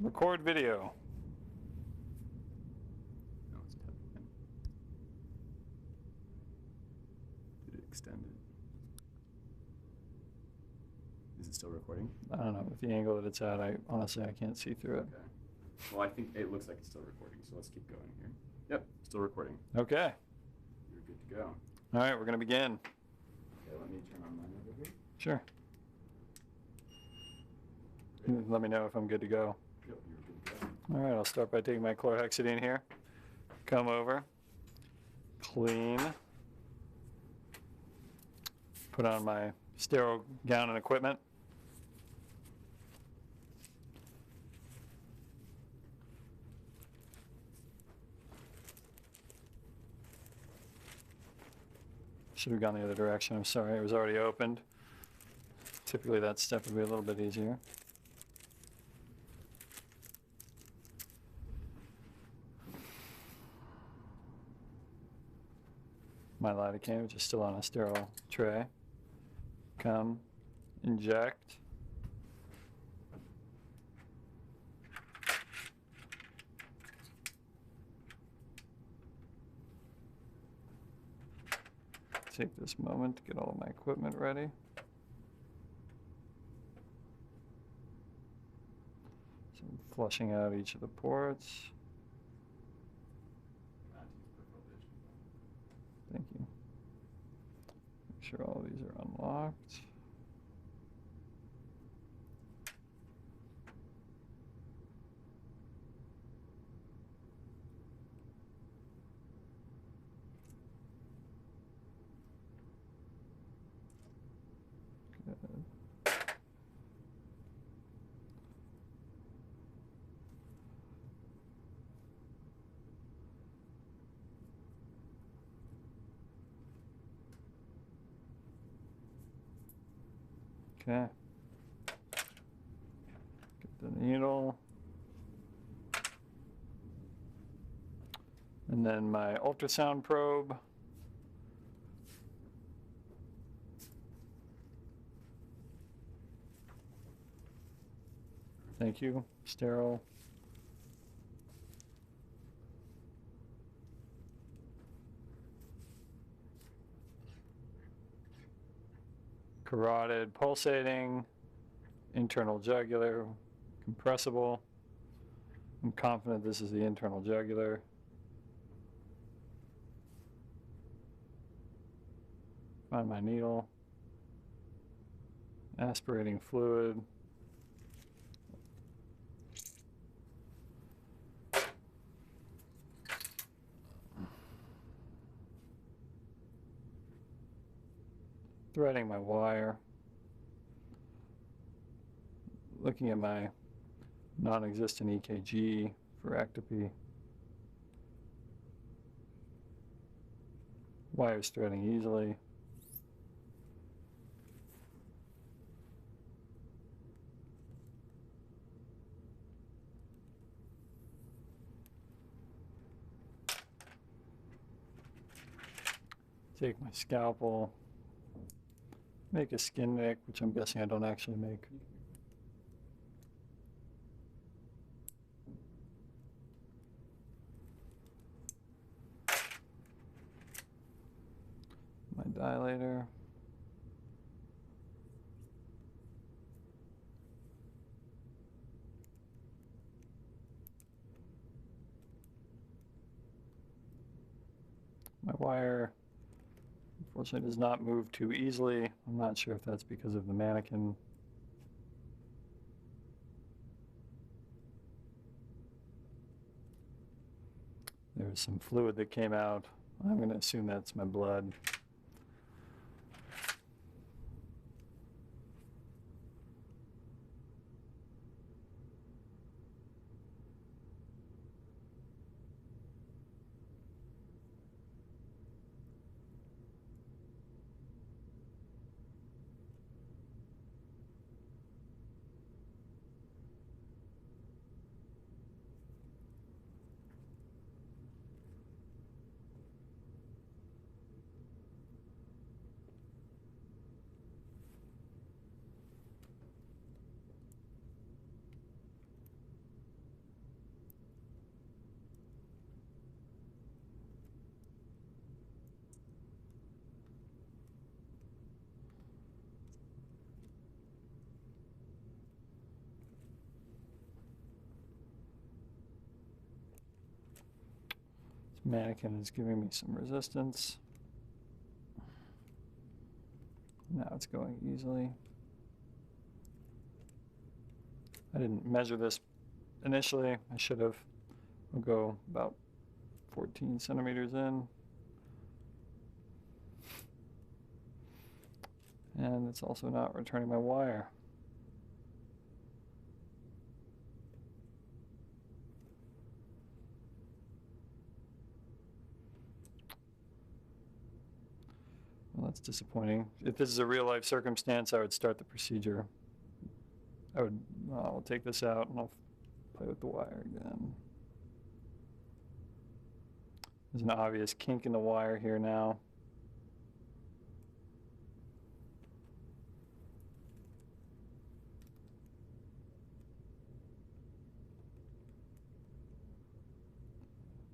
Record video. No, it's tapped in. Did it extend it? Is it still recording? I don't know, with the angle that it's at, honestly I can't see through it. Okay. Well, I think it looks like it's still recording, so let's keep going here. Yep, still recording. Okay. You're good to go. All right, we're going to begin. Okay, let me turn on mine over here. Sure. Let me know if I'm good to go. Yep, you're good to go. All right, I'll start by taking my chlorhexidine here. Come over. Clean. Put on my sterile gown and equipment. Should have gone the other direction. I'm sorry, it was already opened. Typically that step would be a little bit easier. My lidocaine, which is still on a sterile tray. Come, inject. Take this moment to get all of my equipment ready. So I'm flushing out each of the ports. Thank you. Make sure all of these are unlocked. Good. Okay. Get the needle. And then my ultrasound probe. Thank you. Sterile. Carotid pulsating, internal jugular, compressible. I'm confident this is the internal jugular. Find my needle. Aspirating fluid. Threading my wire. Looking at my non-existent EKG for ectopy. Wires threading easily. Take my scalpel. Make a skin nick, which I'm guessing I don't actually make. My dilator. My wire, unfortunately, does not move too easily. I'm not sure if that's because of the mannequin. There's some fluid that came out. I'm going to assume that's my blood. Mannequin is giving me some resistance. Now it's going easily. I didn't measure this initially. I should have. We'll go about 14 centimeters in. And it's also not returning my wire. Well, that's disappointing. If this is a real life circumstance, I would start the procedure. I'll take this out and I'll play with the wire again. There's an obvious kink in the wire here now.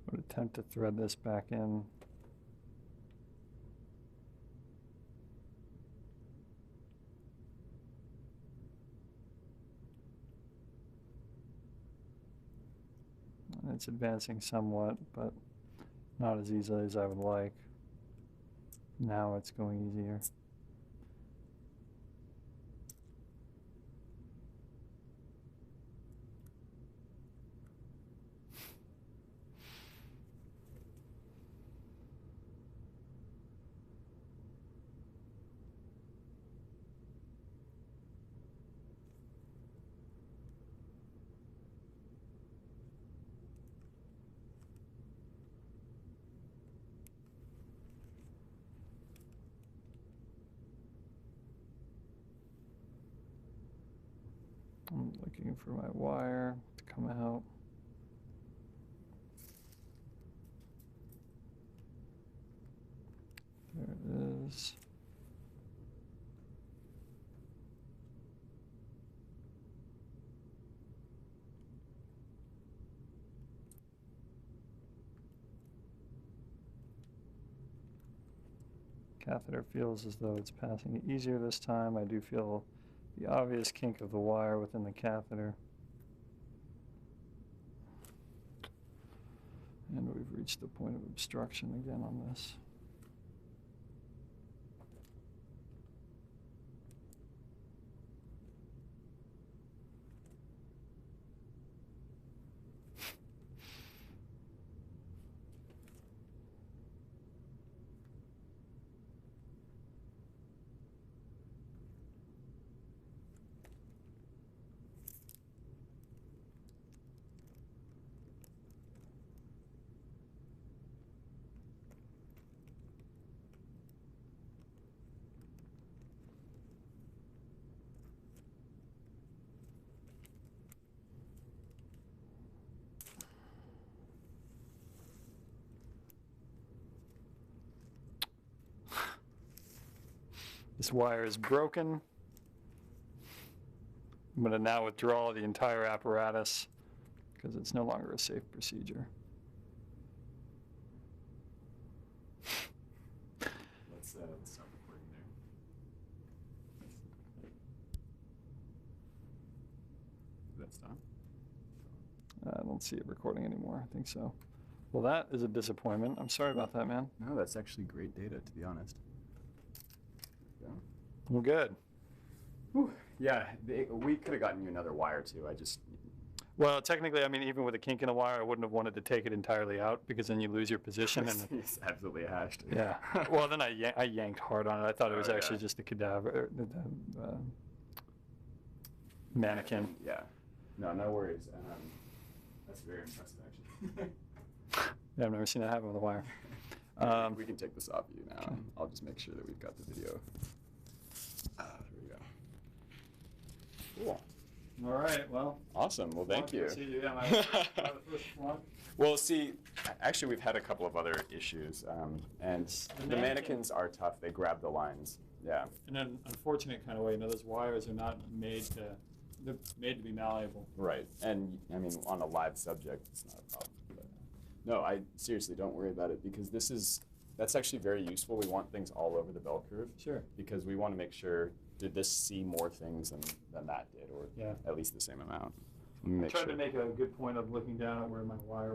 I would attempt to thread this back in. It's advancing somewhat, but not as easily as I would like. Now it's going easier. I'm looking for my wire to come out. There it is. Catheter feels as though it's passing easier this time. I do feel the obvious kink of the wire within the catheter. And we've reached the point of obstruction again on this. This wire is broken. I'm going to now withdraw the entire apparatus because it's no longer a safe procedure. Let's stop recording there. Did that stop? I don't see it recording anymore. I think so. Well, that is a disappointment. I'm sorry about that, man. No, that's actually great data, to be honest. Yeah. Well, good. Whew. Yeah, we could have gotten you another wire too. Well, technically, I mean, even with a kink in the wire, I wouldn't have wanted to take it entirely out because then you lose your position. And It's absolutely hashed. yeah. Well, then I yanked hard on it. I thought it was Oh, actually yeah. just the cadaver, the mannequin. Yeah. No, no worries. That's very impressive, actually. Yeah, I've never seen that happen with a wire. We can take this off you now. Okay. I'll just make sure that we've got the video. There we go. Cool. All right. Well. Awesome. Well, thank you. Yeah, my first one. Well, see, actually, we've had a couple of other issues, and the mannequins are tough. They grab the lines. Yeah. In an unfortunate kind of way, those wires are not made to. They're made to be malleable. Right. And I mean, on a live subject, it's not a problem. But no, I seriously don't worry about it because that's actually very useful. We want things all over the bell curve. Sure. Because we want to make sure, did this see more things than that did, or Yeah. at least the same amount? Let me make I tried sure. to make a good point of looking down at where my wire